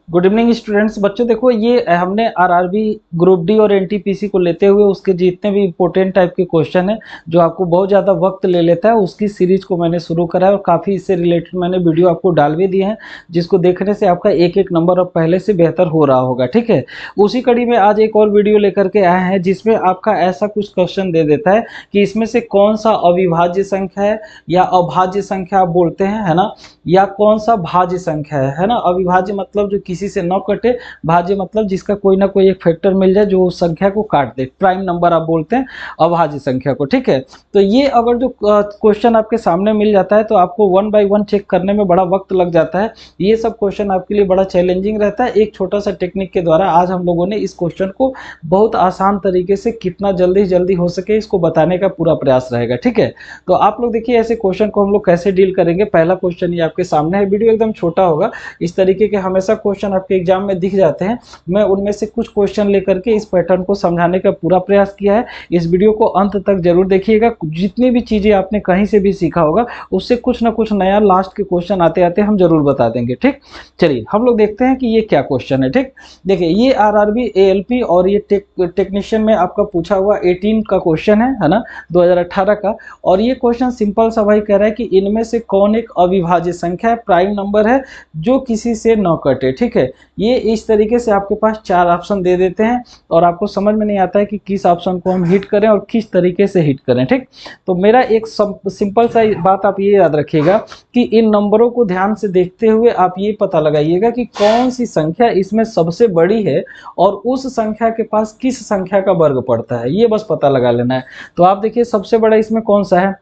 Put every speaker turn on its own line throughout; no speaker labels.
Good evening students. बच्चों देखो, ये हमने आरआरबी ग्रुप डी और एनटीपीसी को लेते हुए उसके जितने भी इंपॉर्टेंट टाइप के क्वेश्चन है जो आपको बहुत ज़्यादा वक्त ले लेता है, उसकी सीरीज को मैंने शुरू करा है और काफ़ी इससे रिलेटेड मैंने वीडियो आपको डाल भी दिए हैं, जिसको देखने से आपका एक एक नंबर अब पहले से बेहतर हो रहा होगा। ठीक है, उसी कड़ी में आज एक और वीडियो लेकर के आए हैं जिसमें आपका ऐसा कुछ क्वेश्चन दे देता है कि इसमें से कौन सा अविभाज्य संख्या है या अभाज्य संख्या आप बोलते हैं, है ना, या कौन सा भाज्य संख्या है ना। अविभाज्य मतलब जो किसी से न कटे, भाज्य मतलब जिसका कोई ना कोई एक फैक्टर मिल जाए जो उस संख्या को काट दे, प्राइम नंबर आप बोलते हैं अभाज्य संख्या को। ठीक है, तो ये अगर जो क्वेश्चन आपके सामने मिल जाता है तो आपको वन बाय वन चेक करने में बड़ा वक्त लग जाता है। ये सब क्वेश्चन आपके लिए बड़ा चैलेंजिंग रहता है। एक छोटा सा टेक्निक के द्वारा आज हम लोगों ने इस क्वेश्चन को बहुत आसान तरीके से कितना जल्दी हो सके इसको बताने का पूरा प्रयास रहेगा। ठीक है, तो आप लोग देखिए ऐसे क्वेश्चन को हम लोग कैसे डील करेंगे। पहला क्वेश्चन ये आपके सामने है, वीडियो एकदम छोटा होगा। इस तरीके के हमेशा क्वेश्चन आपके एग्जाम में दिख जाते हैं। मैं उनमें से कुछ क्वेश्चन लेकर के इस पैटर्न को समझाने का पूरा प्रयास किया है। इस वीडियो को अंत तक जरूर देखिएगा। जितनी भी चीजें आपने कहीं से भी सीखा होगा उससे कुछ ना कुछ नया लास्ट के क्वेश्चन आते आते हम जरूर बता देंगे। ठीक, चलिए हम लोग देखते हैं कि ये क्या क्वेश्चन है। ठीक, देखिए ये आरआरबी एएलपी और ये टेक्नीशियन में आपका पूछा हुआ 18 का क्वेश्चन है ना, 2018 का। और ये क्वेश्चन सिंपल सा भाई कह रहा है कि इनमें से कौन एक अविभाज्य संख्या है, प्राइम नंबर है जो किसी से न कटे। ठीक है, ये इस तरीके से आपके पास चार ऑप्शन दे देते हैं और आपको समझ में नहीं आता है कि किस ऑप्शन को हम हिट करें और किस तरीके से हिट करें। ठीक, तो मेरा एक सिंपल सा बात आप ये याद रखिएगा कि इन नंबरों को ध्यान से देखते हुए आप ये पता लगाइएगा कि कौन सी संख्या इसमें सबसे बड़ी है और उस संख्या के पास किस संख्या का वर्ग पड़ता है, ये बस पता लगा लेना है। तो आप देखिए सबसे बड़ा इसमें कौन सा है,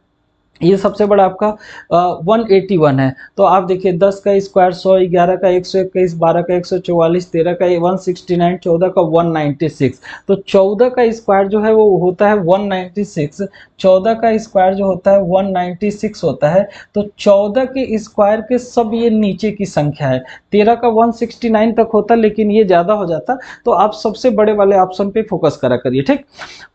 ये सबसे बड़ा आपका 181 है। तो आप देखिए 10 का स्क्वायर 100, 11 का 121, 12 का 144, 13 का 169, 14 का 196। तो 14 का स्क्वायर जो है वो होता है 196, 14 का स्क्वायर जो होता है 196 होता है। तो 14 के स्क्वायर के सब ये नीचे की संख्या है। 13 का 169 तक होता लेकिन ये ज़्यादा हो जाता, तो आप सबसे बड़े वाले ऑप्शन पे फोकस करा करिए। ठीक,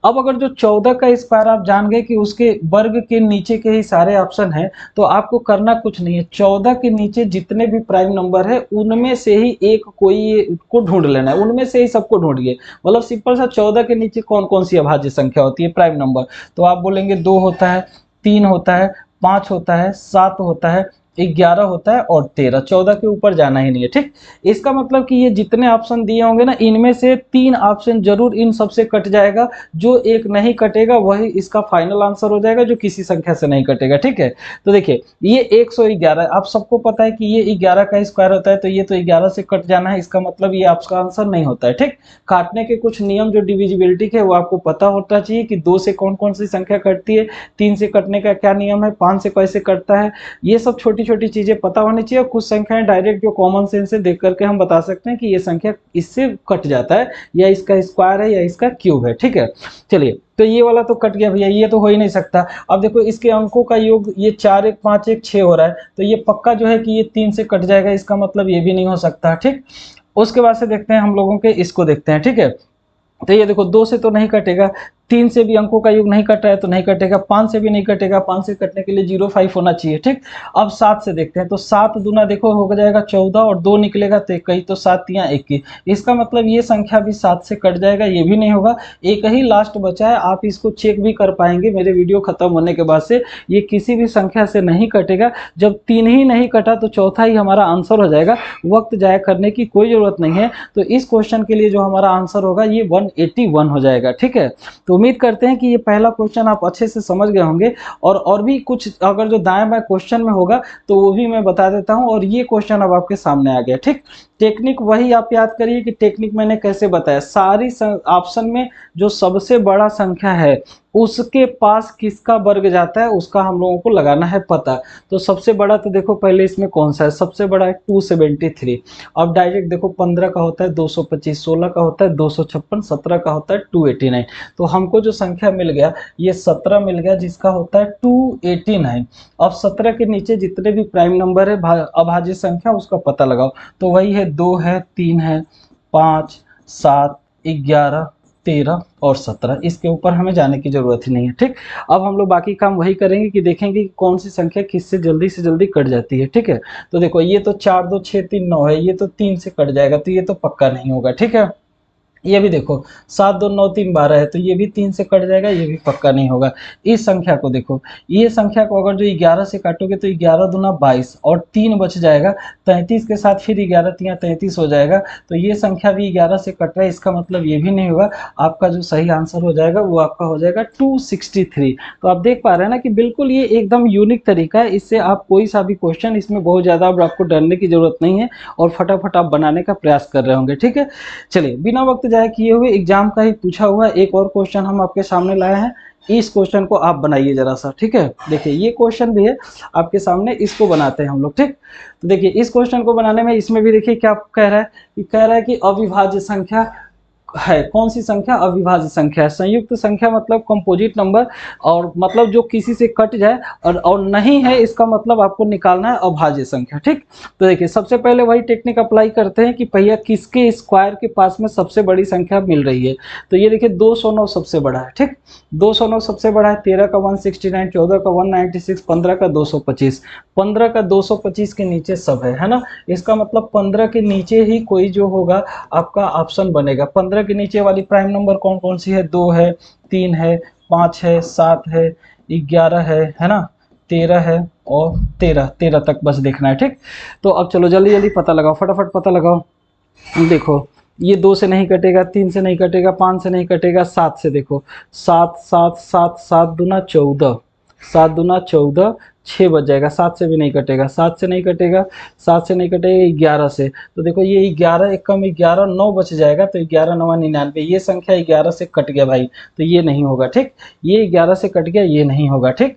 अब अगर जो 14 का स्क्वायर आप जान गए कि उसके वर्ग के नीचे के ही सारे ऑप्शन हैं, तो आपको करना कुछ नहीं है। 14 के नीचे जितने भी प्राइम नंबर है उनमें से ही एक कोई को ढूंढ लेना है, उनमें से ही सबको ढूंढिए। मतलब सिंपल सा 14 के नीचे कौन कौन सी अभाज्य संख्या होती है प्राइम नंबर, तो आप बोलेंगे 2 होता है, 3 होता है, 5 होता है, 7 होता है, 11 होता है और 13। 14 के ऊपर जाना ही नहीं है। ठीक, इसका मतलब कि ये जितने ऑप्शन दिए होंगे ना, इनमें से 3 ऑप्शन जरूर इन सबसे कट जाएगा। जो एक नहीं कटेगा वही इसका फाइनल आंसर हो जाएगा, जो किसी संख्या से नहीं कटेगा। ठीक है, तो देखिए ये 111, आप सबको पता है कि ये 11 का स्क्वायर होता है, तो ये तो 11 से कट जाना है, इसका मतलब ये आपका आंसर नहीं होता है। ठीक, काटने के कुछ नियम जो डिविजिबिलिटी के वो आपको पता होना चाहिए कि 2 से कौन कौन सी संख्या कटती है, 3 से कटने का क्या नियम है, 5 से कैसे कटता है, ये सब छोटी छोटी चीजें पता होनी चाहिए। और कुछ संख्याएं डायरेक्ट जो कॉमन सेंस से देख करके हम बता सकते हैं कि ये संख्या इससे कट जाता है, या इसका स्क्वायर है या इसका क्यूब है। ठीक है, चलिए तो ये वाला तो कट गया भैया, ये तो हो ही नहीं सकता। अब देखो इसके अंकों का योग ये 4 1 5 1 6 हो रहा है, तो ये पक्का जो है कि ये 3 से कट जाएगा, इसका मतलब ये भी नहीं हो सकता। ठीक, उसके बाद से देखते हैं हम लोगों के इसको देखते हैं। ठीक है, तो ये देखो 2 से तो नहीं कटेगा, 3 से भी अंकों का योग नहीं कट रहा है तो नहीं कटेगा, 5 से भी नहीं कटेगा, 5 से कटने के लिए 05 होना चाहिए। ठीक, अब 7 से देखते हैं, तो 7 दूना देखो हो जाएगा 14 और 2 निकलेगा तो 21, तो 7 तियां 21। इसका मतलब ये संख्या भी 7 से कट जाएगा, ये भी नहीं होगा। एक ही लास्ट बचा है, आप इसको चेक भी कर पाएंगे मेरे वीडियो खत्म होने के बाद से, ये किसी भी संख्या से नहीं कटेगा। जब 3 ही नहीं कटा तो चौथा ही हमारा आंसर हो जाएगा, वक्त जाया करने की कोई जरूरत नहीं है। तो इस क्वेश्चन के लिए जो हमारा आंसर होगा ये 181 हो जाएगा। ठीक है, तो उम्मीद करते हैं कि ये पहला क्वेश्चन आप अच्छे से समझ गए होंगे, और भी कुछ अगर जो दाएं बाएं क्वेश्चन में होगा तो वो भी मैं बता देता हूं। और ये क्वेश्चन अब आपके सामने आ गया। ठीक, टेक्निक वही आप याद करिए कि टेक्निक मैंने कैसे बताया, सारी ऑप्शन में जो सबसे बड़ा संख्या है उसके पास किसका वर्ग जाता है उसका हम लोगों को लगाना है पता। तो सबसे बड़ा तो देखो पहले इसमें कौन सा है, सबसे बड़ा है 273। अब डायरेक्ट देखो 15 का होता है 225, 16 का होता है 256, 17 का होता है 289। तो हमको जो संख्या मिल गया ये 17 मिल गया, जिसका होता है 289। अब 17 के नीचे जितने भी प्राइम नंबर है अभाज्य संख्या उसका पता लगाओ। तो वही है 2 है, 3 है, 5, 7, 11, 13 और 17, इसके ऊपर हमें जाने की जरूरत ही नहीं है। ठीक, अब हम लोग बाकी काम वही करेंगे कि देखेंगे कि कौन सी संख्या किससे जल्दी से जल्दी कट जाती है। ठीक है, तो देखो ये तो 4 2 6 3 9 है, ये तो 3 से कट जाएगा, तो ये तो पक्का नहीं होगा। ठीक है, ये भी देखो 7 2 9 3 12 है, तो ये भी 3 से कट जाएगा, ये भी पक्का नहीं होगा। इस संख्या को देखो, ये संख्या को अगर जो 11 से काटोगे तो 11 दूना 22 और 3 बच जाएगा, 33 के साथ फिर 11 3 33 हो जाएगा, तो ये संख्या भी 11 से कट रहा है, इसका मतलब ये भी नहीं होगा। आपका जो सही आंसर हो जाएगा वो आपका हो जाएगा 263। तो आप देख पा रहे हैं ना कि बिल्कुल ये एकदम यूनिक तरीका है, इससे आप कोई सा भी क्वेश्चन, इसमें बहुत ज़्यादा अब आपको डरने की जरूरत नहीं है और फटाफट आप बनाने का प्रयास कर रहे होंगे। ठीक है, चलिए बिना वक्त जाए किए हुए एग्जाम का ही पूछा हुआ एक और क्वेश्चन हम आपके सामने लाए हैं। इस क्वेश्चन को आप बनाइए जरा सा। ठीक है, देखिए ये क्वेश्चन भी है आपके सामने, इसको बनाते हैं हम लोग। ठीक, तो देखिए इस क्वेश्चन को बनाने में इसमें भी देखिए क्या कह रहा है कि अविभाज्य संख्या है। कौन सी संख्या? अविभाज्य संख्या है। संयुक्त संख्या मतलब कंपोजिट नंबर, और मतलब जो किसी से कट जाए, और नहीं है इसका मतलब आपको निकालना है अभाज्य संख्या। ठीक, तो देखिए सबसे पहले वही टेक्निक अप्लाई करते हैं कि भैया किसके स्क्वायर के पास में सबसे बड़ी संख्या मिल रही है। तो ये देखिए 209 सबसे बड़ा है। ठीक, 209 सबसे बड़ा है, 13 का 169, 14 का 196, 15 का 225, 15 का 225 के नीचे सब है ना। इसका मतलब 15 के नीचे ही कोई जो होगा आपका ऑप्शन बनेगा। 15 के नीचे वाली प्राइम नंबर कौन कौन सी है? 2 है, 3 है, 5 है, 7 है, 11 है ना, 13 है और 13 तक बस देखना है। ठीक, तो अब चलो जल्दी जल्दी पता लगाओ, फटाफट पता लगाओ। देखो ये 2 से नहीं कटेगा, 3 से नहीं कटेगा, 5 से नहीं कटेगा, 7 से देखो, 7 7 7 7 दूना 14, 7 दूना 14, 6 बच जाएगा। 7 से भी नहीं कटेगा, 7 से नहीं कटेगा, 7 से नहीं कटेगा, 11 से, तो देखो ये 11 एक कम 11, 9 बच जाएगा, तो 11 9 99, ये संख्या 11 से कट गया भाई, तो ये नहीं होगा। ठीक, ये 11 से कट गया, ये नहीं होगा। ठीक,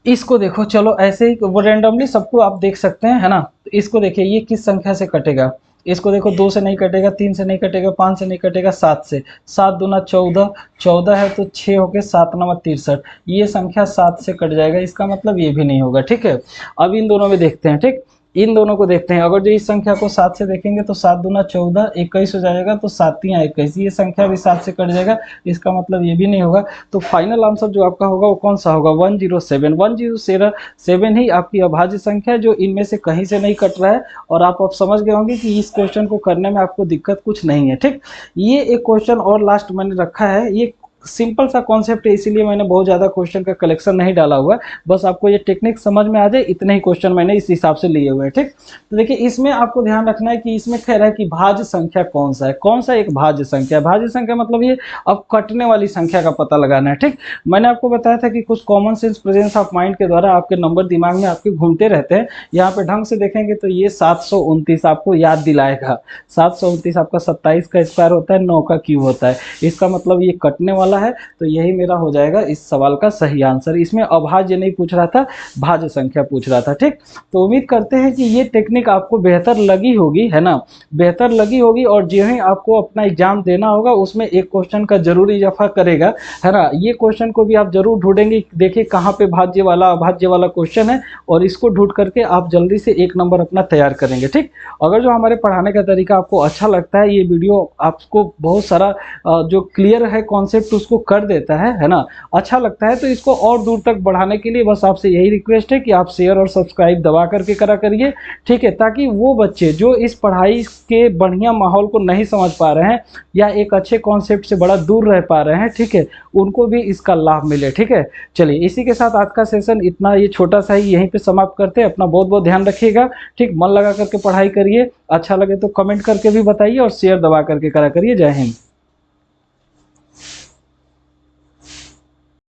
इसको देखो, चलो ऐसे ही वो रेंडमली सबको आप देख सकते हैं, है ना। तो इसको देखिए ये किस संख्या से कटेगा, इसको देखो 2 से नहीं कटेगा, 3 से नहीं कटेगा, 5 से नहीं कटेगा, 7 से, 7 दूना 14, 14 है तो 6 हो गए, 7 9 63, ये संख्या 7 से कट जाएगा, इसका मतलब ये भी नहीं होगा। ठीक है, अब इन दोनों में देखते हैं। ठीक, इन दोनों को देखते हैं। अगर जो इस संख्या को 7 से देखेंगे तो 7 दूना 14, 21 हो जाएगा, तो 7 3 21, ये संख्या भी 7 से कट जाएगा, इसका मतलब ये भी नहीं होगा। तो फाइनल आंसर जो आपका होगा वो कौन सा होगा? 107। 107 ही आपकी अभाज्य संख्या है, जो इनमें से कहीं से नहीं कट रहा है। और आप अब समझ गए होंगे कि इस क्वेश्चन को करने में आपको दिक्कत कुछ नहीं है। ठीक, ये एक क्वेश्चन और लास्ट मैंने रखा है, ये सिंपल सा कॉन्सेप्ट है, इसीलिए मैंने बहुत ज़्यादा क्वेश्चन का कलेक्शन नहीं डाला हुआ है, बस आपको ये टेक्निक समझ में आ जाए, इतने ही क्वेश्चन मैंने इस हिसाब से लिए हुए हैं। ठीक, तो देखिए इसमें आपको ध्यान रखना है कि इसमें कह रहा है कि भाज्य संख्या कौन सा है, कौन सा एक भाज्य संख्या है। भाज्य संख्या मतलब ये अब कटने वाली संख्या का पता लगाना है। ठीक, मैंने आपको बताया था कि कुछ common sense presence of mind के द्वारा आपके नंबर दिमाग में आपके घूमते रहते हैं। यहाँ पे ढंग से देखेंगे तो ये 729 आपको याद दिलाएगा। 729 आपका 27 का स्क्वायर होता है, 9 का क्यूब होता है, इसका मतलब ये कटने वाला है, तो यही मेरा हो जाएगा इस सवाल का सही आंसर। इसमें अभाज्य नहीं पूछ रहा था, भाज्य संख्या पूछ रहा था। ठीक, तो उम्मीद करते हैं कि ये टेक्निक आपको बेहतर लगी होगी, है ना, बेहतर लगी होगी। और जो ही आपको अपना एग्जाम देना होगा उसमें एक क्वेश्चन का जरूर इजाफा करेगा, है ना। ये क्वेश्चन को भी आप जरूर ढूंढेंगे, देखिए कहाँ पे भाज्य वाला अभाज्य वाला क्वेश्चन है, और इसको ढूंढ करके आप जल्दी से 1 नंबर अपना तैयार करेंगे। ठीक, अगर जो हमारे पढ़ाने का तरीका आपको अच्छा लगता है, ये वीडियो आपको बहुत सारा जो क्लियर है कॉन्सेप्ट उसको कर देता है ना, अच्छा लगता है, तो इसको और दूर तक बढ़ाने के लिए बस आपसे यही रिक्वेस्ट है कि आप शेयर और सब्सक्राइब दबा करके करा करिए। ठीक है, ताकि वो बच्चे जो इस पढ़ाई के बढ़िया माहौल को नहीं समझ पा रहे हैं या एक अच्छे कॉन्सेप्ट से बड़ा दूर रह पा रहे हैं, ठीक है, उनको भी इसका लाभ मिले। ठीक है, चलिए इसी के साथ आज का सेशन इतना, ये छोटा सा ही यहीं पे समाप्त करते हैं। अपना बहुत बहुत ध्यान रखिएगा। ठीक, मन लगा करके पढ़ाई करिए, अच्छा लगे तो कमेंट करके भी बताइए और शेयर दबा करके करा करिए। जय हिंद।